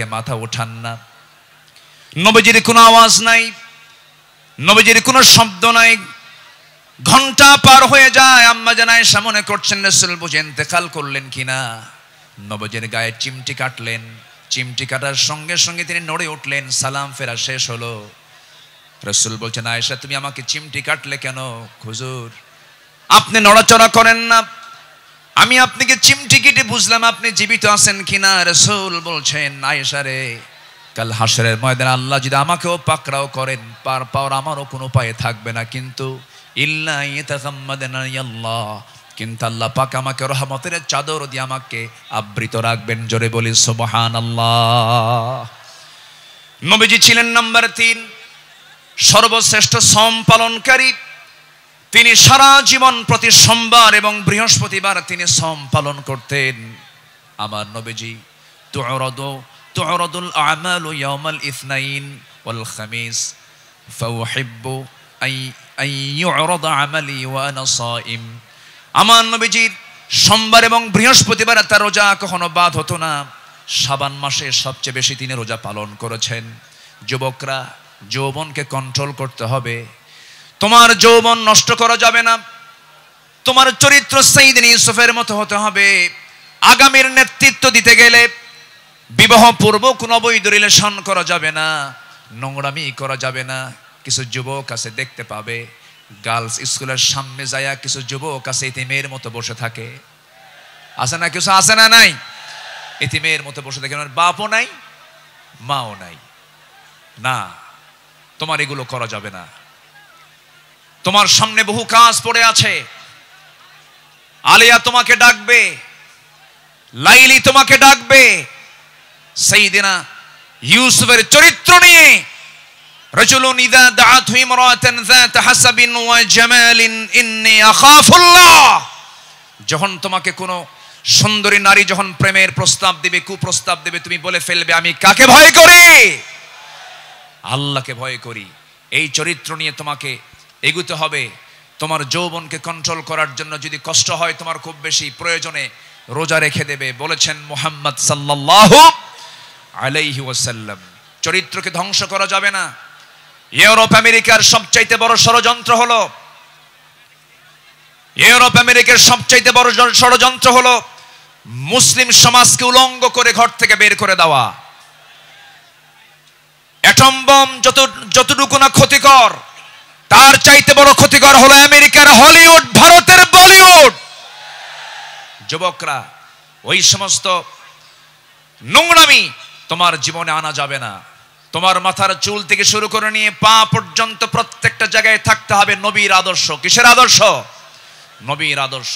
মাথা ওঠান না। নবীজির কোনো আওয়াজ নাই, নবীজির কোনো শব্দ নাই। ঘন্টা পার হয়ে যায়, আম্মা জান আয়েশা মনে করছেন রাসূল বুঝে ইন্তেকাল করলেন কিনা। নবীজির গায়ে চিমটি কাটলেন, চিমটি কাটার সঙ্গে সঙ্গে তিনি নড়ে উঠলেন। সালাম ফেরা শেষ হলো, রাসূল বলছেন আয়েশা তুমি আমাকে চিমটি কাটলে কেন? হুজুর আপনি নড়াচড়া করেন না, আমি আপনাকে চিমটি কেটে বুঝলাম আপনি জীবিত আছেন কিনা। রাসূল বলছেন আয়েশা রে, কাল হাসরের ময়দানে আল্লাহ যদি আমাকেও পাকড়াও করেন, পার পাওয়ার আমারও কোনো উপায় থাকবে না, কিন্তু ইল্লা ইয়াতাগাম্মাদানা আল্লাহ, কিন্তু আল্লাহ পাক আমাকে রহমতের চাদর দিয়ে আমাকে আবৃত রাখবেন। জোরে বলি সুবহানাল্লাহ। নবীজি ছিলেন নাম্বার 3 সর্বশ্রেষ্ঠ সম পালনকারী। তিনি সারা জীবন প্রতি সোমবার এবং বৃহস্পতিবার তিনি সম পালন করতেন। আমার নবীজি তু'রাদুল আমালু ইয়াউমাল ইসনাইন ওয়াল খামিস ফাউহিব্বু আন ইউ'রাদা আমালি ওয়া আনা সাইম। আমার নবীজির সোমবার এবং বৃহস্পতিবার তার রোজা কখনো বাদ হতো না। শাবান মাসে সবচেয়ে বেশি তিনি রোজা পালন করেছেন। যুবকরা, যৌবনকে কন্ট্রোল করতে হবে। তোমার যৌবন নষ্ট করা যাবে না। তোমার চরিত্র সাইয়েদনা ইউসুফের মতো হতে হবে। আগামীর নেতৃত্ব দিতে গেলে বিবাহ পূর্ব কোনো অবৈধ রিলেশন করা যাবে না, নোংরামি করা যাবে না। কিছু যুবক আছে দেখতে পাবে গার্লস স্কুলের সামনে যায় কিছু যুবক আছে ইতিমের মতো বসে থাকে। আছে না? কিছু আছে না? নাই? ইতিমের মতো বসে থাকে, বাপও নাই মাও নাই। না, তোমার এগুলো করা যাবে না। তোমার সামনে বহু কাজ পড়ে আছে। আলিয়া তোমাকে ডাকবে, লাইলি তোমাকে ডাকবে। সাইয়েদনা ইউসুফের চরিত্র নিয়ে রাজুলুন ইযা দাআতহু ইমরাতান যাত হাসাবিন ওয়া জামালিন ইন্নী আখাফুল্লাহ। যখন তোমাকে কোনো সুন্দরী নারী যখন প্রেমের প্রস্তাব দিবে, কুপ্রস্তাব দিবে, তুমি বলে ফেলবে আমি কাকে ভয় করি? আল্লাহকে ভয় করি। এই চরিত্র নিয়ে তোমাকে এগুতে হবে। তোমার যৌবনকে কন্ট্রোল করার জন্য যদি কষ্ট হয় তোমার খুব বেশি, প্রয়োজনে রোজা রেখে দেবে। বলেছেন মুহাম্মদ সাল্লাল্লাহু আলাইহি ওয়াসাল্লাম, চরিত্রকে ধ্বংস করা যাবে না। ইউরোপ আমেরিকার সবচাইতে বড় ষড়যন্ত্র হলো, ইউরোপ আমেরিকার সবচাইতে বড় ষড়যন্ত্র হলো মুসলিম সমাজকে উলঙ্গ করে ঘর থেকে বের করে দেওয়া। অ্যাটম বম যতটুকু না ক্ষতিকর, তার চাইতে বড় ক্ষতিকর হলো আমেরিকার হলিউড, ভারতের বলিউড। যুবকরা, ওই সমস্ত নোংরামি তোমার জীবনে আনা যাবে না। তোমার মাথার চুল থেকে শুরু করে নিয়ে পা পর্যন্ত প্রত্যেকটা জায়গায় থাকতে হবে নবীর আদর্শ। কিসের আদর্শ? নবীর আদর্শ।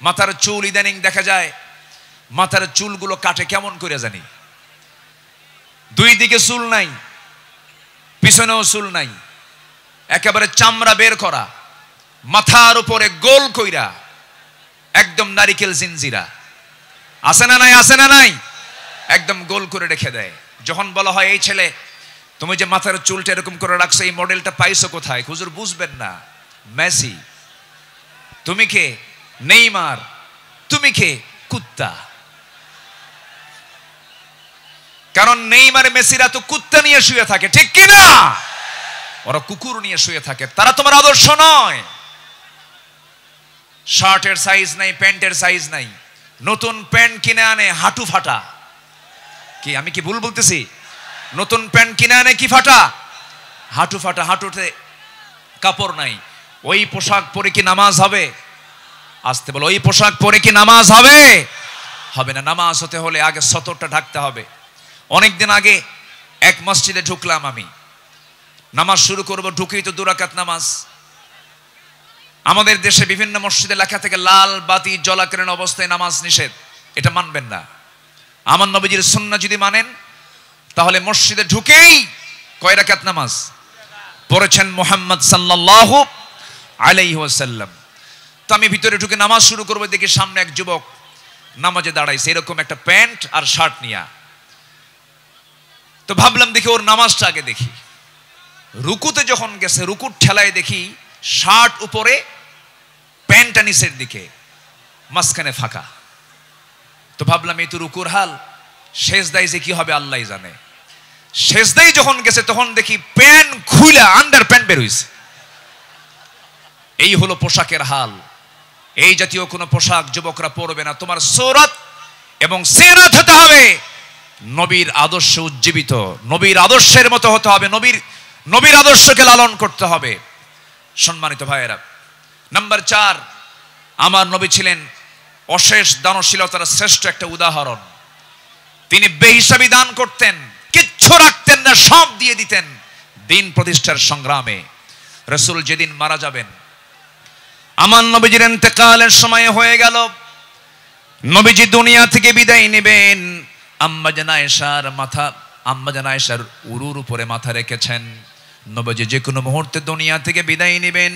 মাথার চুল ইদানিং দেখা যায় মাথার চুলগুলো কাটে কেমন করে জানি, দুই দিকে চুল নাই, পিছনেও চুল নাই, একেবারে চামড়া বের করা, মাথার উপরে গোল কইরা একদম নারিকেল জিনজিরা। আছে না নাই? আছে না নাই? একদম গোল করে রেখে দেয়। যখন বলা হয় এই ছেলে তুমি যে মাথার চুলটা এরকম করে রাখছো, এই মডেলটা পাইছো কোথায়? হুজুর বুঝবেন না। মেসি তুমি কে? নেইমার তুমি কে? কুত্তা। কারণ নেইমার মেসিরা তো কুত্তা নিয়ে শুয়ে থাকে, ঠিক কি না? ওরা কুকুর নিয়ে শুয়ে থাকে। তারা তোমার আদর্শ নয়। শার্টের সাইজ নাই, প্যান্টের সাইজ নাই, নতুন প্যান্ট কিনে আনে হাঁটু ফাটা। কি আমি কি ভুল বলতেছি? নতুন প্যান্ট কিনে আনে কি ফাটা? হাঁটু ফাটা, হাঁটুতে কাপড় নাই। ওই পোশাক পরে কি নামাজ হবে? আসতে বলো, ওই পোশাক পরে কি নামাজ হবে? হবে না। নামাজ হতে হলে আগে সতরটা ঢাকতে হবে। অনেকদিন আগে এক মসজিদে ঢুকলাম আমি, নামাজ শুরু করব, ঢুকেই তো 2 রাকাত নামাজ। আমাদের দেশে বিভিন্ন মসজিদে লেখা থেকে লাল বাতি জ্বলাকালীন অবস্থায় নামাজ নিষেধ। এটা মানবেন না। আমার নবীজির সুন্নাহ যদি মানেন তাহলে মসজিদে ঢুকেই কয় রাকাত নামাজ পড়েছেন মুহাম্মদ সাল্লাল্লাহু আলাইহি ওয়াসাল্লাম। তো আমি ভিতরে ঢুকে নামাজ শুরু করব, দেখি সামনে এক যুবক নামাজে দাঁড়াইছে, এরকম একটা প্যান্ট আর শার্ট নিয়া। তো ভাবলাম দেখি ওর নামাজটা আগে দেখি। রুকুতে যখন গেছে, রুকুর ঠেলায় দেখি শার্ট উপরে, প্যান্টটা নিচের দিকে, মাঝখানে ফাঁকা। তো ভাবলাম এই তো রুকুর হাল, সেজদায় যে কি হবে আল্লাহই জানে। সেজদায় যখন গেছে তখন দেখি প্যান্ট খুইলা আন্ডার প্যান্ট বের হইছে। এই হলো পোশাকের হাল। এই জাতীয় কোনো পোশাক যুবকরা পরবে না। তোমার সূরত এবং সিরাত হতে হবে নবীর আদর্শে উজ্জীবিত, নবীর আদর্শের মতো হতে হবে, নবীর আদর্শকে লালন করতে হবে। সম্মানিত ভাইয়েরা, নাম্বার 4, আমার নবী ছিলেন অশেষ দানশীলতার শ্রেষ্ঠ একটা উদাহরণ। তিনি বেহিসাবি দান করতেন, কিচ্ছু রাখতেন না, সব দিয়ে দিতেন দিন প্রতিষ্ঠার সংগ্রামে। রাসূল যেদিন মারা যাবেন, আমার নবীজির ইন্তেকালের সময় হয়ে গেল, নবীজি দুনিয়া থেকে বিদায় নেবেন। আম্মা জান আয়েশার উরুর উপরে মাথা রেখেছেন। নবীজি যে কোনো মুহূর্তে দুনিয়া থেকে বিদায় নেবেন।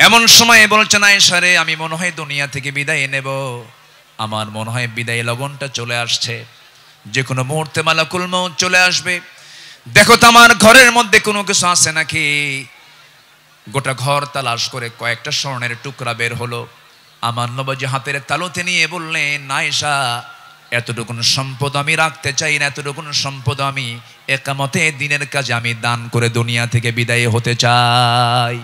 এমন সময় বলছেন, আয়েশা রে, আমি মনে হয় দুনিয়া থেকে বিদায় নেব, আমার মনে হয় বিদায় লগনটা চলে আসছে, যে কোনো মুহূর্তে মালাকুল মউত চলে আসবে। দেখো তো আমার ঘরের মধ্যে কোনো কিছু আছে নাকি। গোটা ঘর তালাশ করে কয়েকটা স্বর্ণের টুকরা বের হলো। আমার নবীজি হাতের তালুতে নিয়ে বললেন, আয়েশা, এতটুকুন সম্পদ আমি রাখতে চাই না, এতটুকুন সম্পদ আমি একামতে দিনের কাজে আমি দান করে দুনিয়া থেকে বিদায় হতে চাই।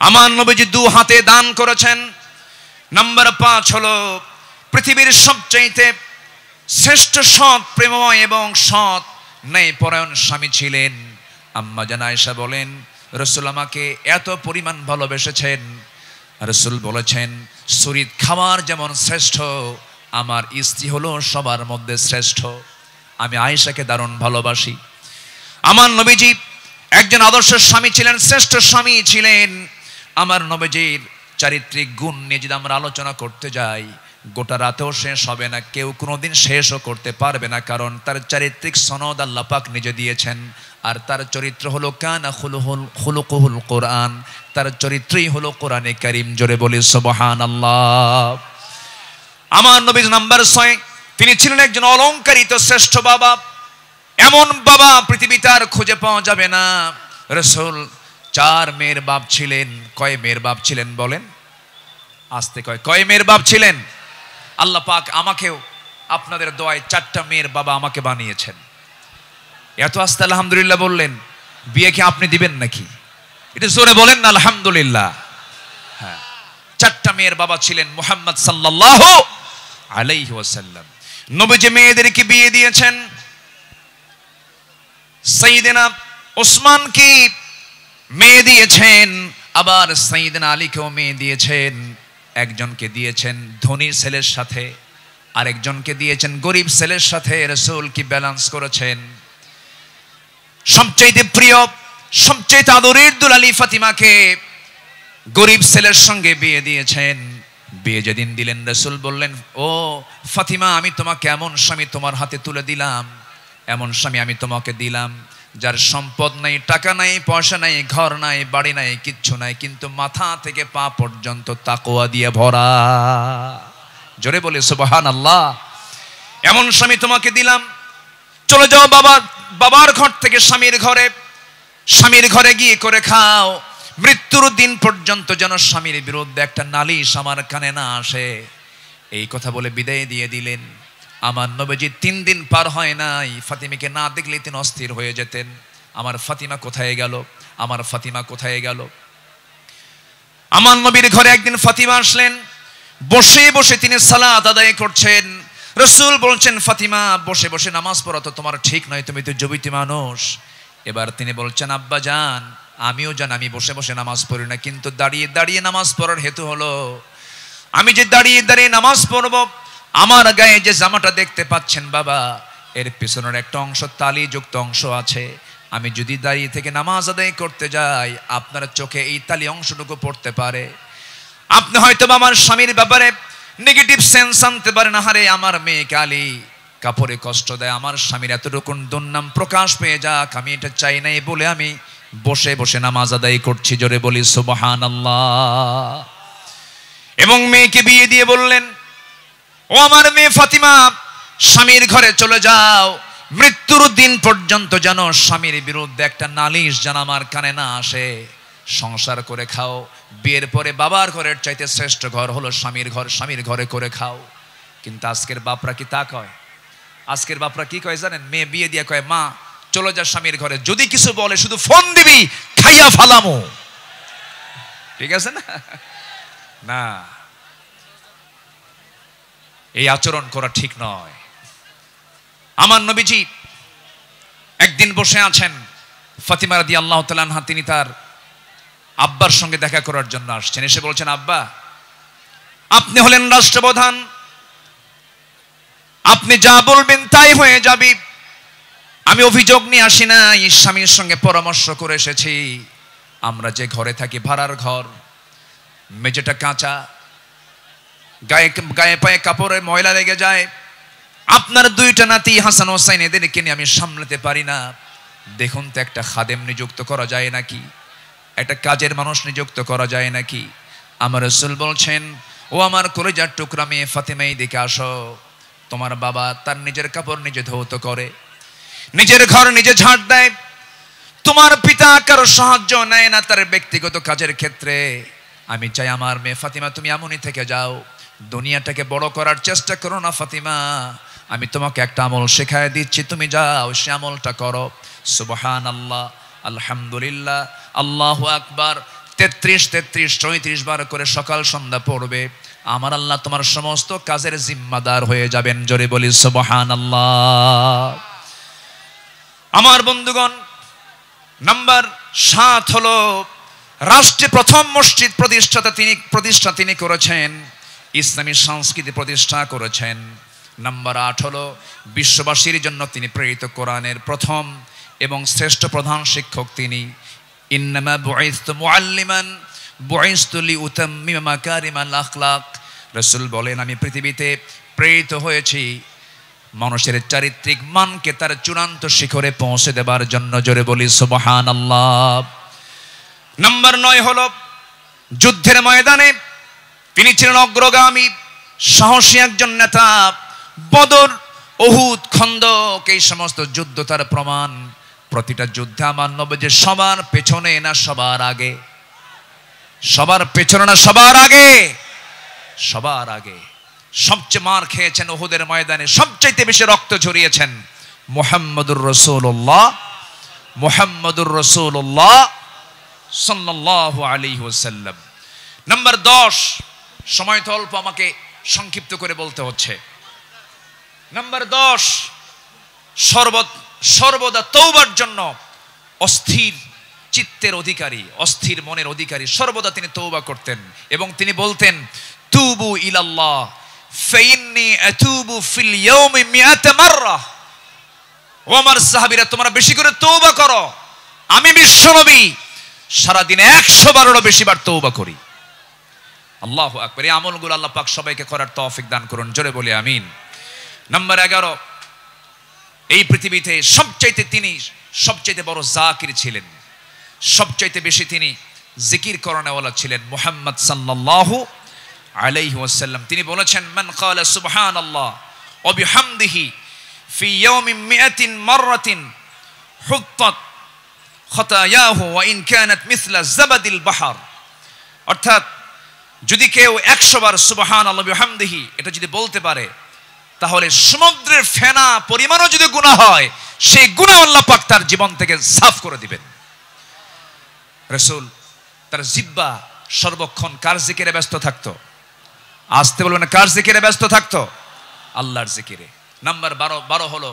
আমার নবীজি 2 হাতে দান করেছেন। নাম্বার 5 হলো পৃথিবীর সবচাইতে শ্রেষ্ঠ সৎ, প্রেমময় এবং সৎ ন্যায়পরায়ণ স্বামী ছিলেন। আম্মা জান আয়েশা বলেন, রাসূল আমাকে এত পরিমাণ ভালোবেসেছেন, রাসূল বলেছেন, শরীর খাবার যেমন শ্রেষ্ঠ, আমার স্ত্রী হলো সবার মধ্যে শ্রেষ্ঠ। আমি আয়েশাকে দারুণ ভালোবাসি। আমার নবীজি একজন আদর্শ স্বামী ছিলেন, শ্রেষ্ঠ স্বামী ছিলেন। আমার নবীজির চারিত্রিক গুণ নিয়ে যদি আমরা আলোচনা করতে যাই, গোটা রাতেও শেষ হবে না, কেউ কোনোদিন শেষও করতে পারবে না। কারণ তার চারিত্রিক সনদ আল্লাহ পাক নিজে দিয়েছেন। আর তার চরিত্র হলো কানা খুলুকুহুল কোরআন, তার চরিত্রই হলো কোরআনে কারীম। জোরে বলি সুবহানাল্লাহ। আমার নবী নাম্বার 6, তিনি ছিলেন একজন অলংকারিত শ্রেষ্ঠ বাবা। এমন বাবা পৃথিবীতে আর খুঁজে পাওয়া যাবে না। রাসূল 4 মেয়ের বাপ ছিলেন। কয় মেয়ের বাপ ছিলেন বলেন? আস্তে কয় মেয়ের বাপ ছিলেন? আল্লাহ পাক আমাকেও আপনাদের দোয়ায় 4টা মেয়ের বাবা আমাকে বানিয়েছেন। এত আস্তে আলহামদুলিল্লাহ বললেন, বিয়ে কি আপনি দিবেন নাকি? এটা জোরে বলেন না আলহামদুলিল্লাহ। হ্যাঁ, 4টা মেয়ের বাবা ছিলেন মুহাম্মদ সাল্লাল্লাহু আলাইহি ওয়াসাল্লাম। নবীজি মেয়েদেরকে বিয়ে দিয়েছেন। সাইয়েদনা ওসমানকে মেয়ে দিয়েছেন, আবার সাইয়েদনা আলীকেও মেয়ে দিয়েছেন। একজনকে দিয়েছেন ধনী ছেলের সাথে, আরেকজনকে দিয়েছেন গরিব ছেলের সাথে। রাসূল কি ব্যালেন্স করেছেন। সবচেয়ে প্রিয়, সবচেয়ে আদরের দুলালি ফাতিমাকে গরিব ছেলের সঙ্গে বিয়ে দিয়েছেন। বিয়ে যেদিন দিলেন, রাসূল বললেন, ও ফাতিমা, আমি তোমাকে এমন স্বামী তোমার হাতে তুলে দিলাম, এমন স্বামী আমি তোমাকে দিলাম, যার সম্পদ নাই, টাকা নাই, পয়সা নাই, ঘর নাই, বাড়ি নাই, কিচ্ছু নাই, কিন্তু মাথা থেকে পা পর্যন্ত তাকওয়া দিয়ে ভরা। জোরে বলে সুবহানাল্লাহ। এমন স্বামী তোমাকে দিলাম। চলে যাও বাবার ঘর থেকে স্বামীর ঘরে গিয়ে করে খাও। মৃত্যুর দিন পর্যন্ত যেন স্বামীর বিরুদ্ধে একটা নালিশ আমার কানে না আসে। এই কথা বলে বিদায় দিয়ে দিলেন। আমার নবীজি 3 দিন পার হয় নাই, ফাতিমাকে না দেখলে তিনি অস্থির হয়ে যেতেন। আমার ফাতিমা কোথায় গেল, আমার ফাতিমা কোথায় গেল। আমার নবীর ঘরে একদিন ফাতিমা আসলেন। বসে বসে তিনি সালাত আদায় করছেন। রাসূল বলছেন, ফাতিমা, বসে বসে নামাজ পড়া তো তোমার ঠিক নয়, তুমি তো যুবতী মানুষ। এবার তিনি বলছেন, আব্বা জান, আমিও জান আমি বসে বসে নামাজ পড়ি না, কিন্তু দাঁড়িয়ে দাঁড়িয়ে নামাজ পড়ার হেতু হলো, আমি যে দাঁড়িয়ে দাঁড়িয়ে নামাজ পড়ব, আমার গায়ে যে জামাটা দেখতে পাচ্ছেন বাবা, এর পিছনের একটা অংশ তালিযুক্ত অংশ আছে। আমি যদি দাঁড়িয়ে থেকে নামাজ আদায় করতে যাই, আপনার চোখে এই তালি অংশটুকু পড়তে পারে। আপনি হয়তো আমার স্বামীর ব্যাপারে নেগেটিভ সেন্স আনতে পারেন, আহারে আমার মেয়ে কালী কাপড়ে কষ্ট দেয়, আমার স্বামীর এতটুকুন দুর্নাম প্রকাশ পেয়ে যাক, আমি এটা চাই নাই বলে আমি বসে বসে নামাজ আদায় করছি। জোরে বলি সুবহানাল্লাহ। এবং মেয়েকে বিয়ে দিয়ে বললেন, ও আমার মেয়ে ফাতিমা, স্বামীর ঘরে চলে যাও, মৃত্যুর দিন পর্যন্ত যেন স্বামীর বিরুদ্ধে একটা নালিশ যেন আমার কানে না আসে। সংসার করে খাও। বিয়ের পরে বাবার ঘরের চাইতে শ্রেষ্ঠ ঘর হলো স্বামীর ঘর, স্বামীর ঘরে করে খাও। কিন্তু আজকের বাপরা কি তা কয়? আজকের বাপরা কি কয় জানেন? মেয়ে বিয়ে দিয়ে কয় মা চলে যা স্বামীর ঘরে, যদি কিছু বলে শুধু ফোন দিবি, খাইয়া ফালামো। ঠিক আছে না? না, এই আচরণ করা ঠিক নয়। আমার নবীজি একদিন বসে আছেন, ফাতিমা রাদিয়াল্লাহু তাআলা আনহা তিনি তার আব্বার সঙ্গে দেখা করার জন্য আসছেন। এসে বলছেন, আব্বা আপনি হলেন রাষ্ট্রপ্রধান, আপনি যা বলবেন তাই হয়ে যাবে। আমি অভিযোগ নিয়ে আসি না, স্বামীর সঙ্গে পরামর্শ করে এসেছি। আমরা যে ঘরে থাকি ভাড়ার ঘর, মেঝেটা কাঁচা, গায়ে পায়ে কাপড়ে ময়লা লেগে যায়। আপনার দুইটা নাতি হাসান হোসাইন, এদেরকে নিয়ে আমি সামলাতে পারি না। দেখুন তো একটা খাদেম নিযুক্ত করা যায় নাকি, একটা কাজের মানুষ নিযুক্ত করা যায় নাকি? আমার রাসূল বলছেন, ও আমার কলিজার টুকরা মেয়ে ফাতিমা, এদিকে আসো। তোমার বাবা তার নিজের কাপড় নিজে ধৌত করে, নিজের ঘর নিজে ঝাড় দেয়। তোমার পিতা কারো সাহায্য নেয় না তার ব্যক্তিগত কাজের ক্ষেত্রে। আমি চাই আমার মেয়ে ফাতিমা তুমি এমনই থেকে যাও, দুনিয়াটাকে বড় করার চেষ্টা করো না ফাতিমা। আমি তোমাকে একটা আমল শেখায় দিচ্ছি, তুমি যাও সে আমলটা করো। সুবহানাল্লাহ, আলহামদুলিল্লাহ, আল্লাহু আকবার 33, 34 বার করে সকাল সন্ধ্যা পড়বে। আমার আল্লাহ তোমার সমস্ত কাজের জিম্মাদার হয়ে যাবেন। জোরে বলি সুবহানাল্লাহ। আমার বন্ধুগণ, নাম্বার 7 হলো রাষ্ট্রে প্রথম মসজিদ প্রতিষ্ঠা তিনি করেছেন, ইসলামী সংস্কৃতি প্রতিষ্ঠা করেছেন। নাম্বার 8 হলো বিশ্ববাসীর জন্য তিনি প্রেরিত কোরআনের প্রথম এবং শ্রেষ্ঠ প্রধান শিক্ষক তিনি। ইন্নামা বুইসতু মুআল্লিমান বুইসতু লিউতাম্মিমা মাকারিমাল আখলাক। রাসূল বলেন, আমি পৃথিবীতে প্রেরিত হয়েছি মানুষের চারিত্রিক মানকে তার চূড়ান্ত শিখরে পৌঁছে দেবার জন্য। জোরে বলি সুবহানাল্লাহ। নাম্বার 9 হলো যুদ্ধের ময়দানে তিনি ছিলেন অগ্রগামী, সাহসী একজন নেতা। বদর, উহুদ, খন্দক, এই সমস্ত যুদ্ধ তার প্রমাণ। প্রতিটা যুদ্ধে আমার নবী যে সবার পেছনে না সবার আগে, সবার পেছনে না সবার আগে, সবার আগে। সবচেয়ে মার খেয়েছেন উহুদের ময়দানে, সবচাইতে বেশি রক্ত ঝরিয়েছেন মুহাম্মদুর রাসূলুল্লাহ, মুহাম্মদুর রাসূলুল্লাহ সাল্লাল্লাহু আলাইহি ওয়াসাল্লাম। নাম্বার 10, সময় তো অল্প, আমাকে সংক্ষিপ্ত করে বলতে হচ্ছে। নাম্বার 10, সর্বদা তওবার জন্য অস্থির চিত্তের অধিকারী, অস্থির মনের অধিকারী। সর্বদা তিনি তওবা করতেন এবং তিনি বলতেন, তুবু ইলাল্লাহ ফাইন্নী আতুবু ফিল ইয়াউমি মিআতা মাররা। ও আমার সাহাবীরা, তোমরা বেশি করে তওবা করো, আমি বিশ্বনবী সারাদিনে 100 বারেরও বেশি বার তওবা করি। আল্লাহু আকবার। এই আমলগুলো আল্লাহ পাক সবাইকে করার তৌফিক দান করুন। জোরে বলি আমিন। নাম্বার 11, এই পৃথিবীতে তিনি সবচাইতে বড় জাকির ছিলেন, সবচাইতে বেশি তিনি জিকির করানেওয়ালা ছিলেন মুহাম্মদ সাল্লাল্লাহু আলাইহি ওয়াসাল্লাম। তিনি বলেছেন, মান ক্বালা সুবহানাল্লাহ ওয়া বিহামদিহি ফি ইয়াউমিন মিআতিন মাররাতিন হুত্তাত খাতায়াহু ওয়া ইন কানাত মিসলা জাবাদিল বাহর। অর্থাৎ যদি কেউ 100 বার সুবহানাল্লাহ বিহামদিহি এটা যদি বলতে পারে, তাহলে সমুদ্রের ফেনা পরিমাণও যদি গুনাহ হয়, সেই গুনাহ আল্লাহ পাক তার জীবন থেকে সাফ করে দিবেন। রাসূল তার জিহ্বা সর্বক্ষণ কার জিকিরে ব্যস্ত থাকতো? আসতে বলবেন, কার জিকিরে ব্যস্ত থাকতো? আল্লাহর জিকিরে। নাম্বার 12 হলো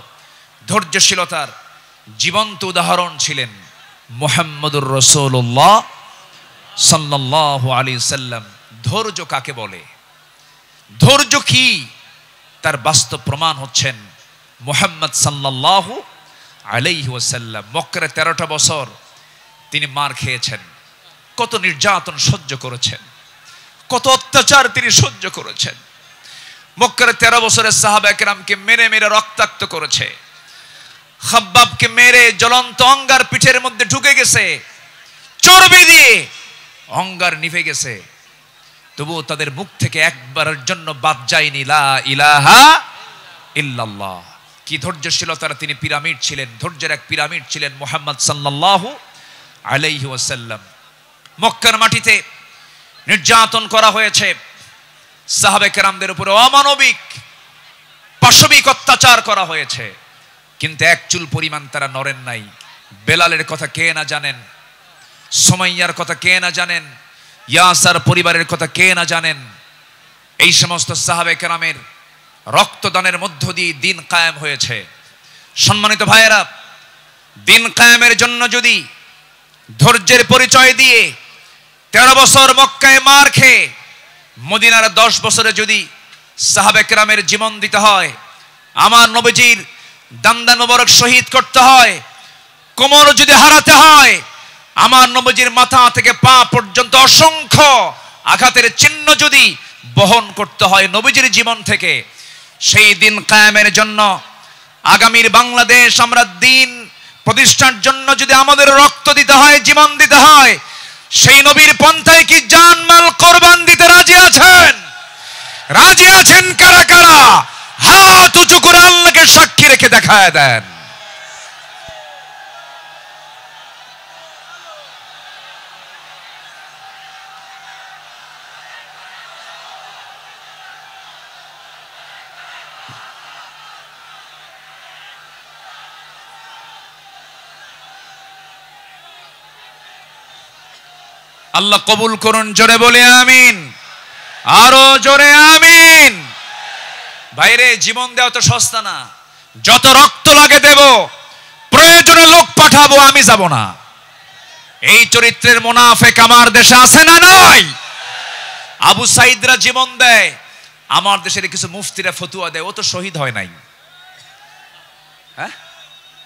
ধৈর্যশীলতার জীবন্ত উদাহরণ ছিলেন মুহাম্মদুর রাসূলুল্লাহ সাল্লাল্লাহু আলাইহি সাল্লাম। ধৈর্য কাকে বলে, ধৈর্য কি, তার বাস্তব প্রমাণ হচ্ছেন মুহাম্মদ সাল্লাল্লাহু আলাইহি ওয়াসাল্লাম। মক্কার 13টা বছর তিনি মার খেয়েছেন, কত নির্যাতন সহ্য করেছেন, কত অত্যাচার তিনি সহ্য করেছেন। মক্কার 13 বছরের সাহাবায়ে কেরামকে মেরে মেরে রক্তাক্ত করেছে। খাব্বাবকে মেরে জ্বলন্ত অঙ্গার পিঠের মধ্যে ঢুকে গেছে, চর্বি দিয়ে অঙ্গার নিভে গেছে, তবুও তাদের মুখ থেকে একবারের জন্য বাদ যায়নি লা ইলাহা ইল্লাল্লাহ। কি ধৈর্যশীলতার তিনি পিরামিড ছিলেন, ধৈর্যের এক পিরামিড ছিলেন মুহাম্মদ সাল্লাল্লাহু আলাইহি ওয়াসাল্লাম। মক্কার মাটিতে নির্যাতন করা হয়েছে সাহাবে কেরামদের উপরে, অমানবিক পাশবিক অত্যাচার করা হয়েছে, কিন্তু এক চুল পরিমাণ তারা নড়েন নাই। বেলালের কথা কে না জানেন, সুমাইয়ার কথা কে না জানেন, ইয়াসার পরিবারের কথা কে না জানেন। এই সমস্ত সাহাবে কেরামের রক্তদানের মধ্য দিয়ে দিন কায়েম হয়েছে। সম্মানিত ভাইয়েরা, দিন কায়েমের জন্য যদি ধৈর্যের পরিচয় দিয়ে 13 বছর মক্কায় মার খেয়ে মদিনার 10 বছরে যদি সাহাবে কেরামের জীবন দিতে হয়, আমার নবীজির দান্দান মোবারক শহীদ করতে হয়, কোমর যদি হারাতে হয়, আমার নবীজির মাথা থেকে পা পর্যন্ত অসংখ্য আঘাতের চিহ্ন যদি বহন করতে হয় নবীজির জীবন থেকে, সেই দিন কায়েমের জন্য আগামীর বাংলাদেশ আমরা দিন প্রতিষ্ঠার জন্য যদি আমাদের রক্ত দিতে হয়, জীবন দিতে হয়, সেই নবীর পন্থায় কি জানমাল কোরবান দিতে রাজি আছেন? রাজি আছেন কারা কারা? হাত উঁচু করে আল্লাহকে সাক্ষী রেখে দেখায় দেন। আল্লাহ কবুল করুন, জোরে বলে আমিন, আরো জোরে আমিন। ভাইরে, জীবন দেওয়া তো সস্তা না, যত রক্ত লাগে দেব, প্রয়োজনে লোক পাঠাবো, আমি যাব না। এই চরিত্রের মুনাফিক আমার দেশে আছে না নাই? আবু সাইদরা জীবন দেয়, আমার দেশের কিছু মুফতিরা ফতুয়া দেয়, ও তো শহীদ হয় নাই। হ্যাঁ,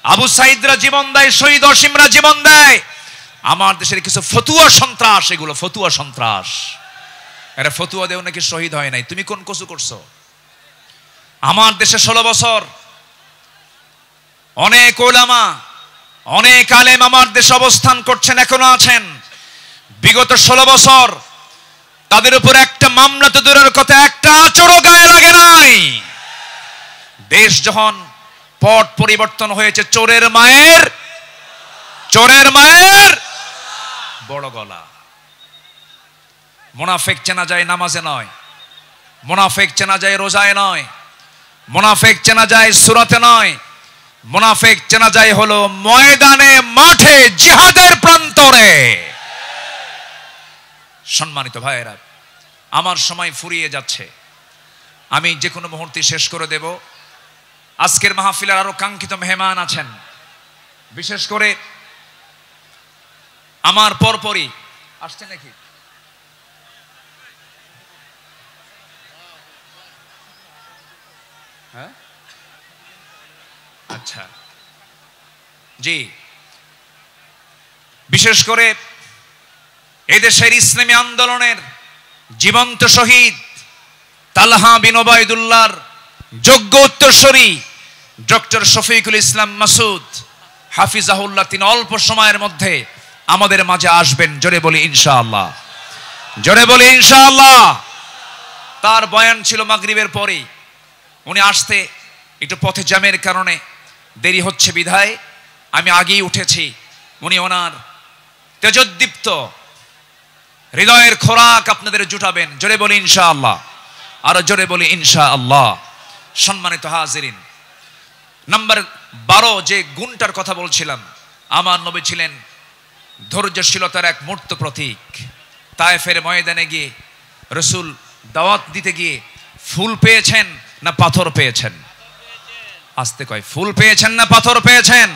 আবু সাইদরা জীবন দেয়, শহীদ অসীমরা জীবন দেয়, আমার দেশের কিছু ফতুয়া সন্ত্রাস, এগুলো ফতুয়া সন্ত্রাস। এরা ফতুয়া দেও নাকি শহীদ হয় নাই, তুমি কোন কসু করছো? আমার দেশে 16 বছর অনেক ওলামা, অনেক আলেম আমার দেশে অবস্থান করছেন, এখনো আছেন। বিগত 16 বছর তাদের উপর একটা মামলা তো দূরের কথা, একটা আচরও গায়ে লাগে নাই। দেশ যখন পট পরিবর্তন হয়েছে, চোরের মায়ের বড় গলা। মুনাফিক চেনা যায় নামাজে নয়, মুনাফিক চেনা যায় রোজায় নয়, মুনাফিক চেনা যায় সূরাতে নয়, মুনাফিক চেনা যায় হলো ময়দানে, মাঠে, জিহাদের প্রান্তরে। সম্মানিত ভাইয়েরা, আমার সময় ফুরিয়ে যাচ্ছে, আমি যে কোনো মুহূর্তে শেষ করে দেব। আজকের মাহফিলের আরো কাঙ্ক্ষিত মেহমান আছেন, বিশেষ করে আমার পরপরই আসছে নাকি? হ্যাঁ, আচ্ছা, জি। বিশেষ করে এদেশের ইসলামী আন্দোলনের জীবন্ত শহীদ তালহা বিন ওবায়দুল্লাহর যোগ্য উত্তরসূরি ডক্টর শফিকুল ইসলাম মাসুদ হাফিজাহুল্লাহ, তিনি অল্প সময়ের মধ্যে আমাদের মাঝে আসবেন। জোরে বলি ইনশাআল্লাহ, জোরে বলি ইনশাআল্লাহ। তার বয়ান ছিল মাগরিবের পরে, উনি আসতে একটু পথে জ্যামের কারণে দেরি হচ্ছে বিধায় আমি আগেই উঠেছি। উনি ওনার তেজোদ্দীপ্ত হৃদয়ের খোরাক আপনাদের জুটাবেন। জোরে বলি ইনশাআল্লাহ, আরো জোরে বলি ইনশাআল্লাহ। সম্মানিত হাজিরিন, নাম্বার 12 যে গুণটার কথা বলছিলাম, আমার নবী ছিলেন ধৈর্যশীলতার এক মূর্ত প্রতীক। তায়েফের ময়দানে গিয়ে রাসূল দাওয়াত দিতে গিয়ে ফুল পেয়েছেন না পাথর পেয়েছেন? আস্তে কয়, ফুল পেয়েছেন না পাথর পেয়েছেন?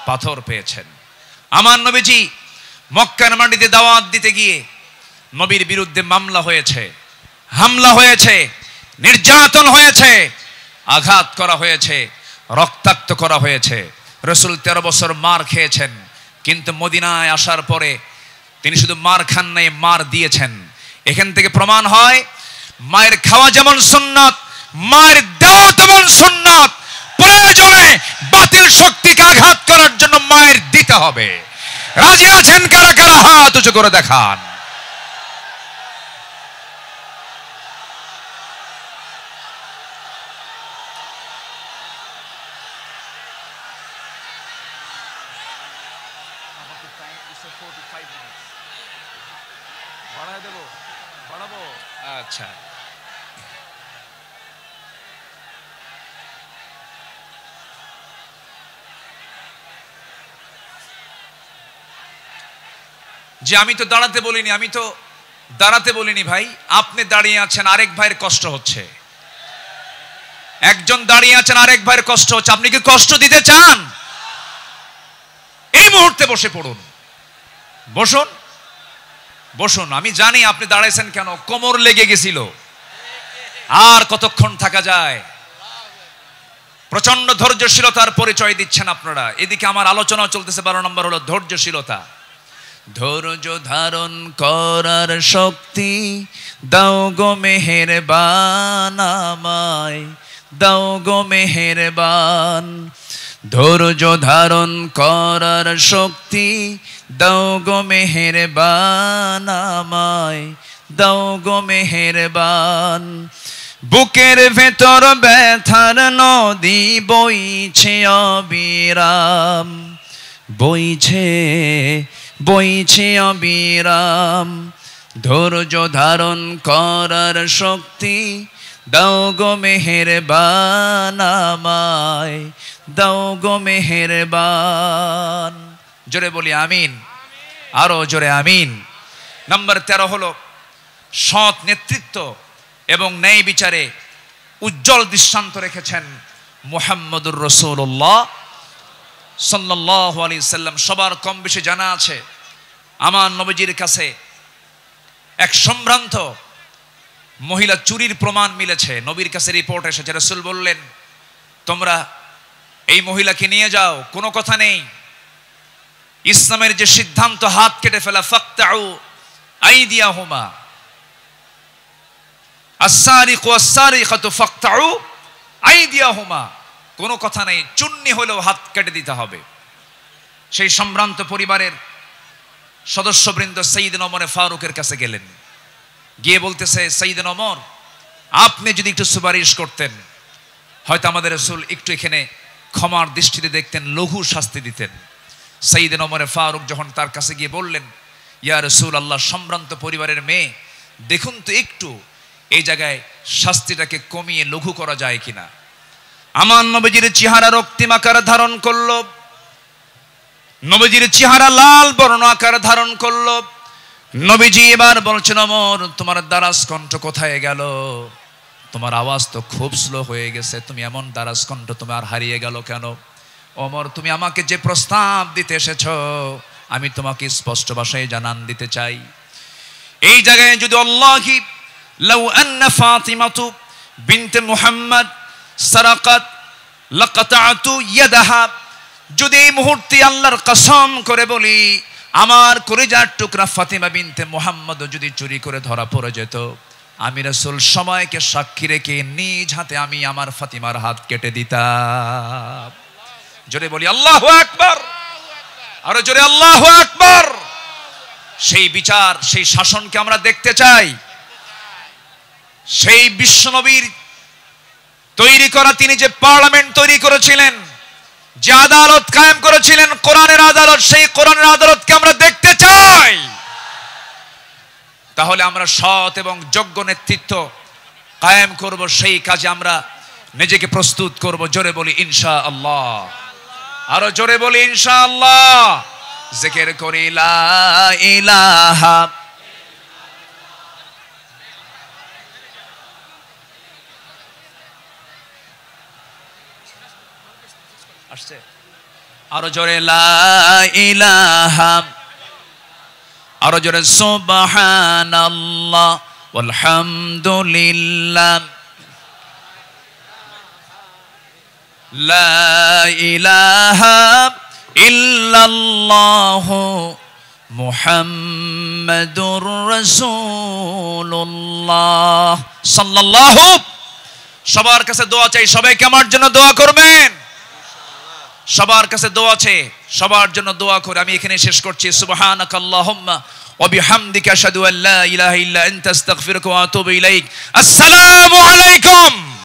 পাথর পেয়েছেন। আমার নবীজি মক্কার মাটিতে দাওয়াত দিতে গিয়ে নবীর বিরুদ্ধে মামলা হয়েছে, হামলা হয়েছে, নির্যাতন হয়েছে, আঘাত করা হয়েছে, রক্তাক্ত করা হয়েছে। রাসূল 13 বছর মার খেয়েছেন, কিন্তু মদিনায় আসার পরে তিনি শুধু মার খান নাই, মার দিয়েছেন। এখান থেকে প্রমাণ হয় মায়ের খাওয়া যেমন সুন্নাত, মায়ের দেওয়া তেমন সুন্নাত। প্রয়োজনে বাতিল শক্তিকে আঘাত করার জন্য মায়ের দিতে হবে। রাজি আছেন কারা কারা? হাত উঁচু করে দেখান। আচ্ছা, যে আমি তো দাঁড়াতে বলিনি ভাই, আপনি দাঁড়িয়ে আছেন, আরেক ভাইয়ের কষ্ট হচ্ছে। একজন দাঁড়িয়ে আছেন, আরেক ভাইয়ের কষ্ট হচ্ছে, আপনি কি কষ্ট দিতে চান? এই মুহূর্তে বসে পড়ুন, বসুন। আমি জানি আপনি দাঁড়াইছেন কেন, কোমর লেগে গেছিল। আর কতক্ষণ থাকা যায়? প্রচন্ড ধৈর্যশীলতার পরিচয় দিচ্ছেন আপনারা। এদিকে আমার আলোচনা চলতেছে, 12 নম্বর হলো ধৈর্যশীলতা। ধৈর্য ধারণ করার শক্তি দাও গো মেহেরবান, আমায় দাও গো মেহেরবান। ধৈর্য ধারণ করার শক্তি দাও গো মেহেরবান, আমায় দাও গো মেহেরবান। বুকের ভেতর ব্যথার নদী বইছে অবিরাম, বইছে অবিরাম। ধৈর্য ধারণ করার শক্তি দাও গো মেহেরবান, আমায় দাও গো মেহেরবান। জোরে বলি আমিন, আরো জোরে আমিন। নম্বর 13 হলো সৎ নেতৃত্ব এবং ন্যায় বিচারে উজ্জ্বল দৃষ্টান্ত রেখেছেন মুহাম্মদুর রাসূলুল্লাহ সাল্লাল্লাহু আলাইহি সাল্লাম। সবার কম বেশি জানা আছে, আমার নবীজির কাছে এক সম্ভ্রান্ত মহিলা চুরির প্রমাণ মিলেছে। নবীর কাছে রিপোর্ট এসেছে, রাসূল বললেন, তোমরা এই মহিলাকে নিয়ে যাও, কোনো কথা নেই। ইসলামের যে সিদ্ধান্ত, হাত কেটে ফেলা, ফাকতাউ আইদিয়াহুমা, আস-সারিকু ওয়াস-সারিকাতু ফাকতাউ আইদিয়াহুমা, কোনো কথা নেই, চুন্নি হলেও হাত কেটে দিতে হবে। সেই সম্ভ্রান্ত পরিবারের সদস্যবৃন্দ সাইয়েদনা ওমর ফারুকের কাছে গেলেন, গিয়ে বলতেছে, সাইয়েদনা ওমর, আপনি যদি একটু সুপারিশ করতেন, হয়তো আমাদের রাসূল একটু এখানে ক্ষমার দৃষ্টিতে দেখতেন, লঘু শাস্তি দিতেন। সাইয়েদনা ওমর ফারুক যখন তার কাছে গিয়ে বললেন, ইয়া রাসূলুল্লাহ, সম্ভ্রান্ত পরিবারের মেয়ে, দেখুন তো একটু এই জায়গায় শাস্তিটাকে কমিয়ে লঘু করা যায় কিনা। আমার নবীজির চেহারা রক্তিম আকার ধারণ করলো, নবীজির চেহারা লাল বর্ণ আকার ধারণ করলো। নবীজি এবার বলছেন, ওমর, তোমার দারাজ কণ্ঠ কোথায় গেল? তোমার আওয়াজ তো খুব স্লো হয়ে গেছে, তুমি এমন দারাজ কণ্ঠ তোমার হারিয়ে গেল কেন? ওমর, তুমি আমাকে যে প্রস্তাব দিতে এসেছো, আমি তোমাকে স্পষ্ট ভাষায় জানান দিতে চাই। এই জায়গায় যদি আল্লাহি লাউ আন্না ফাতিমাতু বিনতে মুহাম্মদ সারাকাত লাকাতাতু ইয়াদাহা, যদি এই মুহূর্তে আল্লাহর কসম করে বলি, আমার কলিজার টুকরা ফাতিমা বিনতে মুহাম্মদ যদি চুরি করে ধরা পড়ে যেত, আমি রাসূল সময়কে সাক্ষী রেখে নিজ হাতে আমি আমার ফাতিমার হাত কেটে দিতাম। জোরে বলি আল্লাহু আকবার, আরো জোরে আল্লাহু আকবার। সেই বিচার, সেই শাসনকে আমরা দেখতে চাই। সেই বিশ্বনবীর তৈরি করা, তিনি যে পার্লামেন্ট তৈরি করেছিলেন, যে আদালত কায়েম করেছিলেন, কোরআনের আদালত, সেই কোরআনের আদালতকে আমরা দেখতে চাই। তাহলে আমরা সৎ এবং যোগ্য নেতৃত্ব কায়েম করব, সেই কাজে আমরা নিজেকে প্রস্তুত করব। জোরে বলি ইনশাআল্লাহ, আরো জোরে বলি ইনশাআল্লাহ। জিকির করি লা ইলাহা, আসছে আরো জোরে লা ইলাহা, আরো জোরে সুবহানাল্লাহ ওয়ালহামদুলিল্লাহ, লা ইলাহা ইল্লাল্লাহু মুহাম্মাদুর রাসূলুল্লাহ সাল্লাল্লাহু। সবার কাছে দোয়া চাই, সবাইকে আমার জন্য দোয়া করবেন। সবার কাছে দোয়া আছে, সবার জন্য দোয়া করে আমি এখানে শেষ করছি। সুবহানাকাল্লাহুম্মা ওয়া বিহামদিকা আশহাদু আল্লা ইলাহা ইল্লা আনতা আস্তাগফিরুকা ওয়া আতুবু ইলাইক। আসসালামু আলাইকুম।